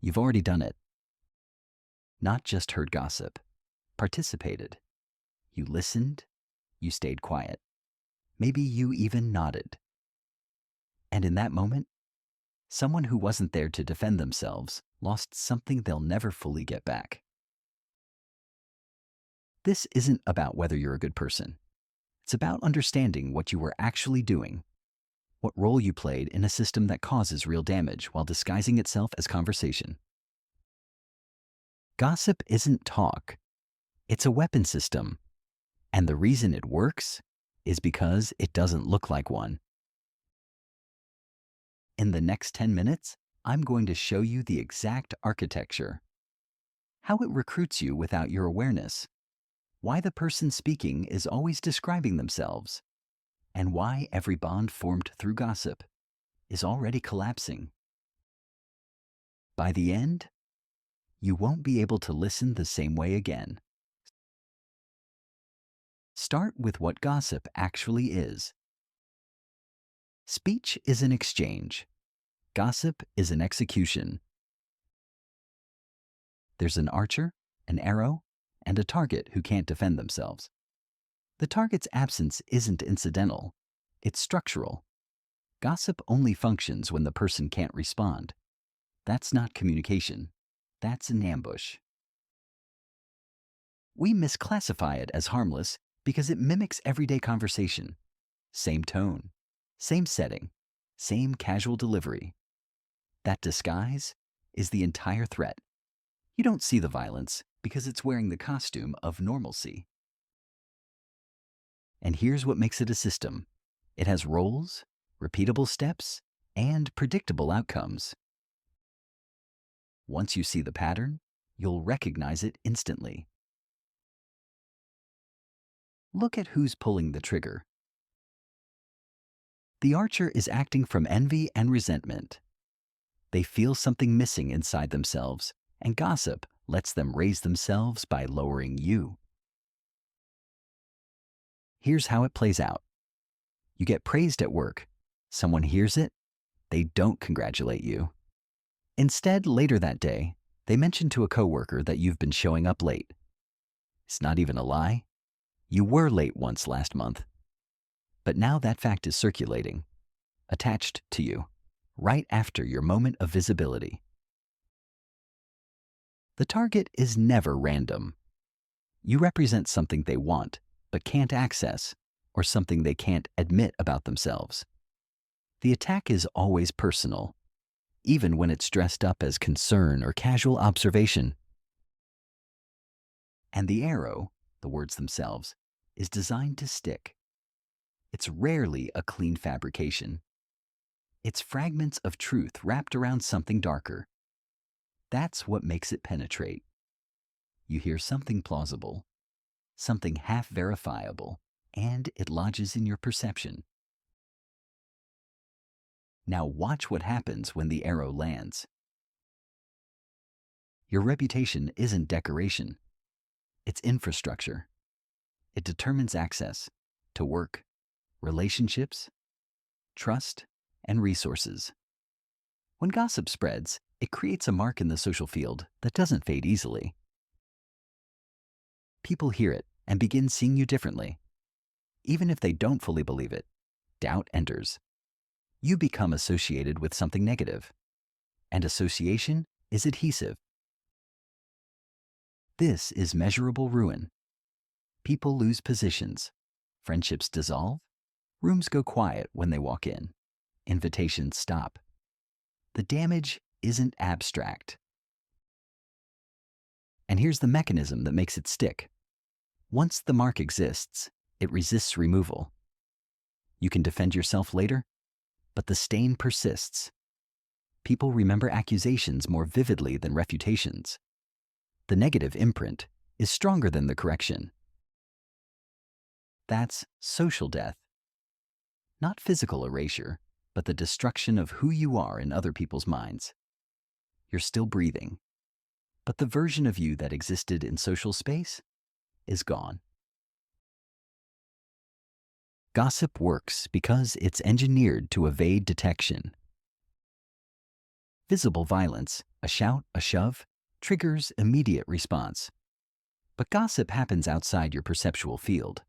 You've already done it. Not just heard gossip, participated. You listened, you stayed quiet. Maybe you even nodded. And in that moment, someone who wasn't there to defend themselves lost something they'll never fully get back. This isn't about whether you're a good person. It's about understanding what you were actually doing, what role you played in a system that causes real damage while disguising itself as conversation. Gossip isn't talk. It's a weapon system. And the reason it works is because it doesn't look like one. In the next 10 minutes, I'm going to show you the exact architecture, how it recruits you without your awareness, why the person speaking is always describing themselves, and why every bond formed through gossip is already collapsing. By the end, you won't be able to listen the same way again. Start with what gossip actually is. Speech is an exchange. Gossip is an execution. There's an archer, an arrow, and a target who can't defend themselves. The target's absence isn't incidental, it's structural. Gossip only functions when the person can't respond. That's not communication. That's an ambush. We misclassify it as harmless because it mimics everyday conversation. Same tone, same setting, same casual delivery. That disguise is the entire threat. You don't see the violence because it's wearing the costume of normalcy. And here's what makes it a system. It has roles, repeatable steps, and predictable outcomes. Once you see the pattern, you'll recognize it instantly. Look at who's pulling the trigger. The archer is acting from envy and resentment. They feel something missing inside themselves, and gossip lets them raise themselves by lowering you. Here's how it plays out. You get praised at work. Someone hears it. They don't congratulate you. Instead, later that day, they mention to a coworker that you've been showing up late. It's not even a lie. You were late once last month. But now that fact is circulating, attached to you, right after your moment of visibility. The target is never random. You represent something they want, but can't access, or something they can't admit about themselves. The attack is always personal, even when it's dressed up as concern or casual observation. And the arrow, the words themselves, is designed to stick. It's rarely a clean fabrication. It's fragments of truth wrapped around something darker. That's what makes it penetrate. You hear something plausible, something half verifiable, and it lodges in your perception. Now watch what happens when the arrow lands. Your reputation isn't decoration. It's infrastructure. It determines access to work, relationships, trust, and resources. When gossip spreads, it creates a mark in the social field that doesn't fade easily. People hear it and begin seeing you differently. Even if they don't fully believe it, doubt enters. You become associated with something negative, and association is adhesive. This is measurable ruin. People lose positions, friendships dissolve, rooms go quiet when they walk in, invitations stop. The damage isn't abstract. And here's the mechanism that makes it stick. Once the mark exists, it resists removal. You can defend yourself later, but the stain persists. People remember accusations more vividly than refutations. The negative imprint is stronger than the correction. That's social death. Not physical erasure, but the destruction of who you are in other people's minds. You're still breathing, but the version of you that existed in social space is gone. Gossip works because it's engineered to evade detection. Visible violence A shout, a shove, triggers immediate response. But gossip happens outside your perceptual field,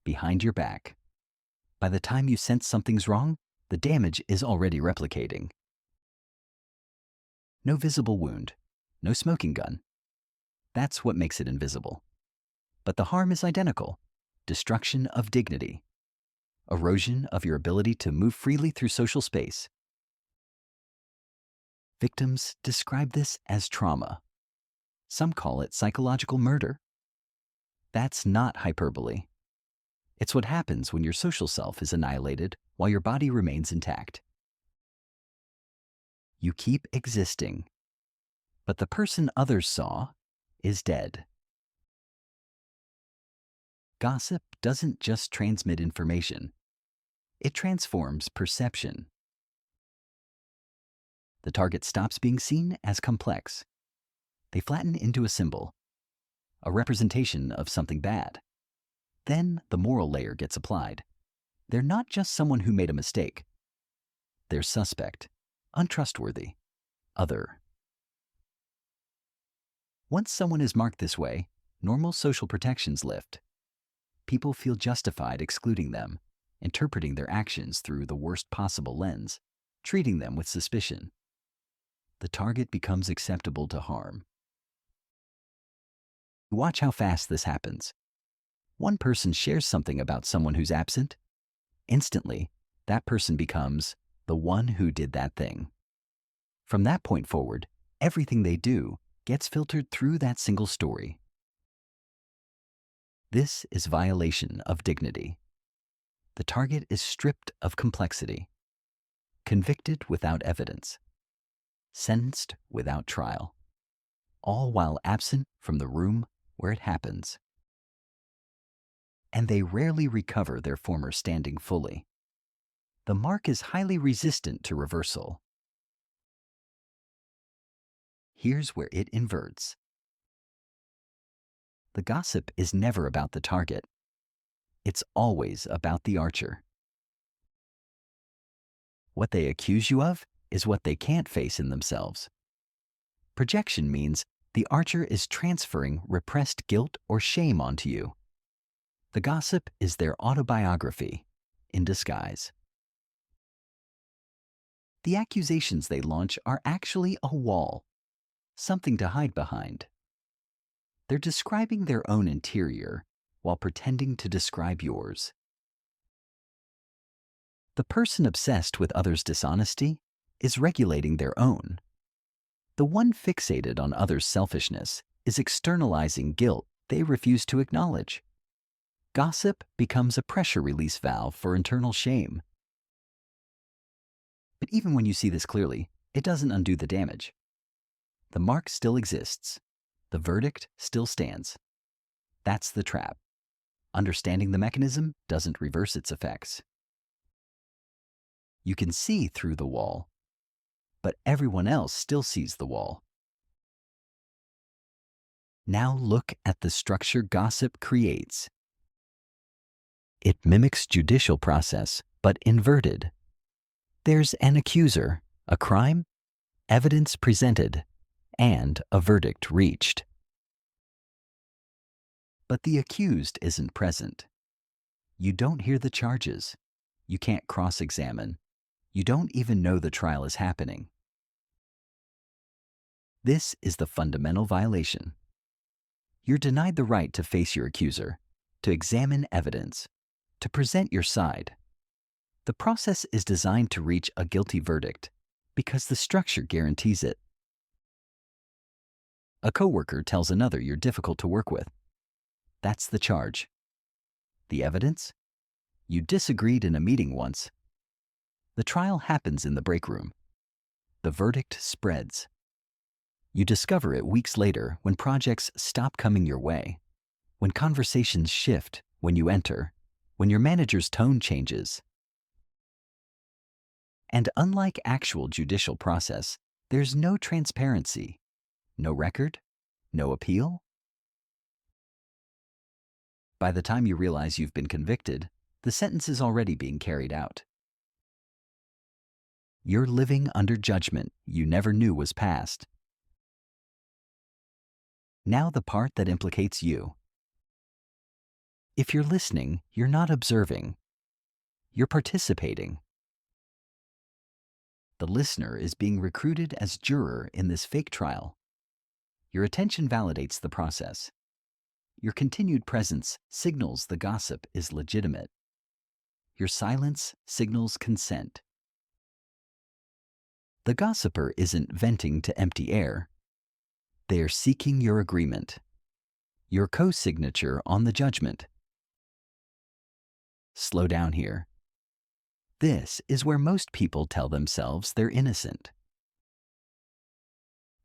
behind your back. By the time you sense something's wrong, the damage is already replicating. No visible wound, no smoking gun. That's what makes it invisible. But the harm is identical: destruction of dignity, erosion of your ability to move freely through social space. Victims describe this as trauma. Some call it psychological murder. That's not hyperbole. It's what happens when your social self is annihilated while your body remains intact. You keep existing, but the person others saw is dead. Gossip doesn't just transmit information, it transforms perception. The target stops being seen as complex. They flatten into a symbol, a representation of something bad. Then the moral layer gets applied. They're not just someone who made a mistake. They're suspect, untrustworthy, other. Once someone is marked this way, normal social protections lift. People feel justified excluding them, interpreting their actions through the worst possible lens, treating them with suspicion. The target becomes acceptable to harm. Watch how fast this happens. One person shares something about someone who's absent. Instantly, that person becomes the one who did that thing. From that point forward, everything they do gets filtered through that single story. This is violation of dignity. The target is stripped of complexity, convicted without evidence, sentenced without trial, all while absent from the room where it happens. And they rarely recover their former standing fully. The mark is highly resistant to reversal. Here's where it inverts. The gossip is never about the target. It's always about the archer. What they accuse you of is what they can't face in themselves. Projection means the archer is transferring repressed guilt or shame onto you. The gossip is their autobiography in disguise. The accusations they launch are actually a wall, something to hide behind. They're describing their own interior while pretending to describe yours. The person obsessed with others' dishonesty is regulating their own. The one fixated on others' selfishness is externalizing guilt they refuse to acknowledge. Gossip becomes a pressure release valve for internal shame. But even when you see this clearly, it doesn't undo the damage. The mark still exists. The verdict still stands. That's the trap. Understanding the mechanism doesn't reverse its effects. You can see through the wall, but everyone else still sees the wall. Now look at the structure gossip creates. It mimics judicial process, but inverted. There's an accuser, a crime, evidence presented, and a verdict reached. But the accused isn't present. You don't hear the charges. You can't cross-examine. You don't even know the trial is happening. This is the fundamental violation. You're denied the right to face your accuser, to examine evidence, to present your side. The process is designed to reach a guilty verdict because the structure guarantees it. A coworker tells another you're difficult to work with. That's the charge. The evidence? You disagreed in a meeting once. The trial happens in the break room. The verdict spreads. You discover it weeks later when projects stop coming your way, when conversations shift when you enter, when your manager's tone changes. And unlike actual judicial process, there's no transparency, no record, no appeal. By the time you realize you've been convicted, the sentence is already being carried out. You're living under judgment you never knew was passed. Now the part that implicates you. If you're listening, you're not observing. You're participating. The listener is being recruited as juror in this fake trial. Your attention validates the process. Your continued presence signals the gossip is legitimate. Your silence signals consent. The gossiper isn't venting to empty air. They are seeking your agreement, your co-signature on the judgment. Slow down here. This is where most people tell themselves they're innocent.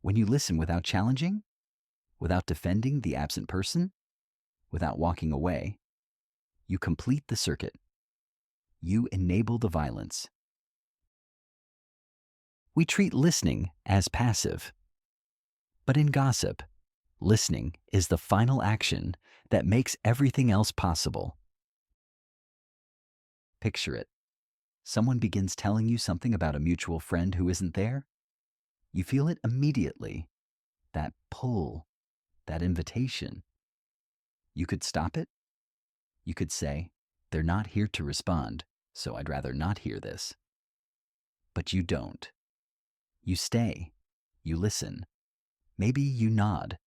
When you listen without challenging, without defending the absent person, without walking away, you complete the circuit. You enable the violence. We treat listening as passive. But in gossip, listening is the final action that makes everything else possible. Picture it. Someone begins telling you something about a mutual friend who isn't there. You feel it immediately. That pull, that invitation. You could stop it. You could say, they're not here to respond, so I'd rather not hear this. But you don't. You stay. You listen. Maybe you nod.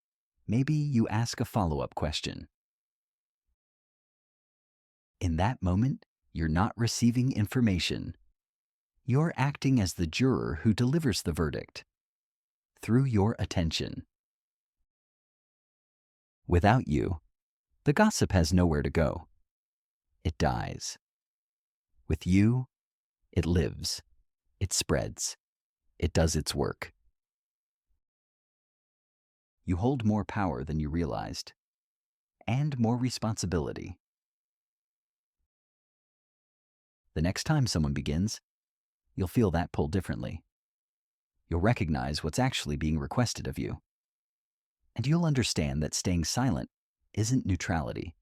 Maybe you ask a follow-up question. In that moment, you're not receiving information. You're acting as the juror who delivers the verdict through your attention. Without you, the gossip has nowhere to go. It dies. With you, it lives. It spreads. It does its work. You hold more power than you realized, and more responsibility. The next time someone begins, you'll feel that pull differently. You'll recognize what's actually being requested of you. And you'll understand that staying silent isn't neutrality.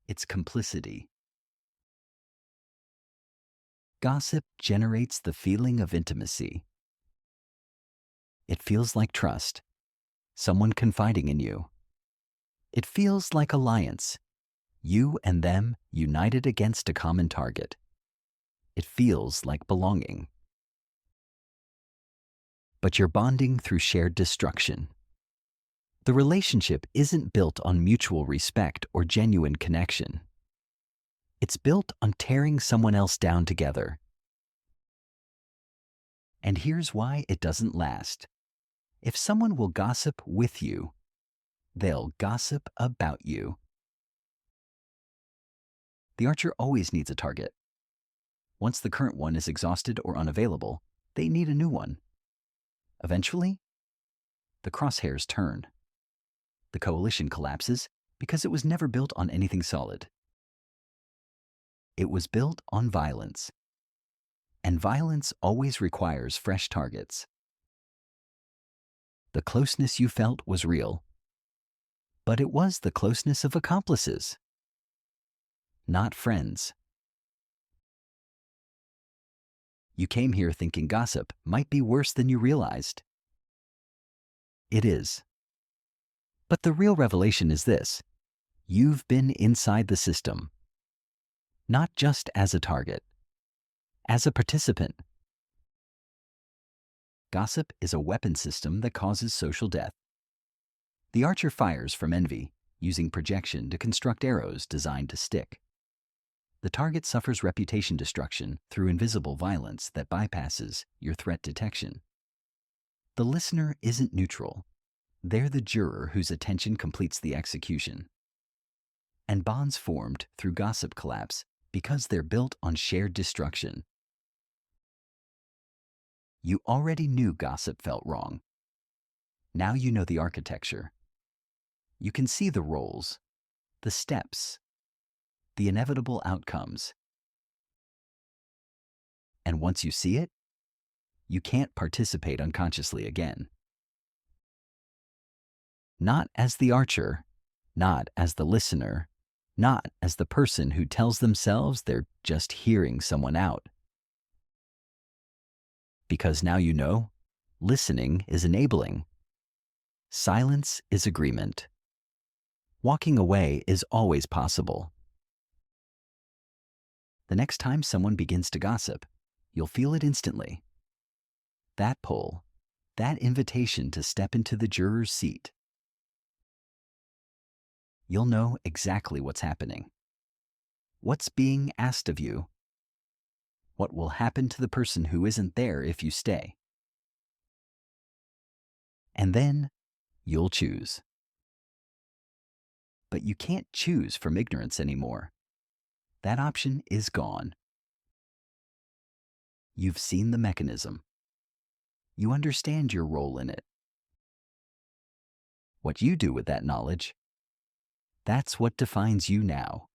It's complicity. Gossip generates the feeling of intimacy. It feels like trust, someone confiding in you. It feels like alliance, you and them united against a common target. It feels like belonging. But you're bonding through shared destruction. The relationship isn't built on mutual respect or genuine connection. It's built on tearing someone else down together. And here's why it doesn't last. If someone will gossip with you, they'll gossip about you. The archer always needs a target. Once the current one is exhausted or unavailable, they need a new one. Eventually, the crosshairs turn. The coalition collapses because it was never built on anything solid. It was built on violence. And violence always requires fresh targets. The closeness you felt was real, but it was the closeness of accomplices, not friends. You came here thinking gossip might be worse than you realized. It is. But the real revelation is this: you've been inside the system, not just as a target, as a participant. Gossip is a weapon system that causes social death. The archer fires from envy, using projection to construct arrows designed to stick. The target suffers reputation destruction through invisible violence that bypasses your threat detection. The listener isn't neutral. They're the juror whose attention completes the execution. And bonds formed through gossip collapse because they're built on shared destruction. You already knew gossip felt wrong. Now you know the architecture. You can see the roles, the steps, the inevitable outcomes. And once you see it, you can't participate unconsciously again. Not as the archer, not as the listener, not as the person who tells themselves they're just hearing someone out. Because now you know, listening is enabling. Silence is agreement. Walking away is always possible. The next time someone begins to gossip, you'll feel it instantly. That pull, that invitation to step into the juror's seat. You'll know exactly what's happening. What's being asked of you? What will happen to the person who isn't there if you stay? And then you'll choose. But you can't choose from ignorance anymore. That option is gone. You've seen the mechanism. You understand your role in it. What you do with that knowledge, that's what defines you now.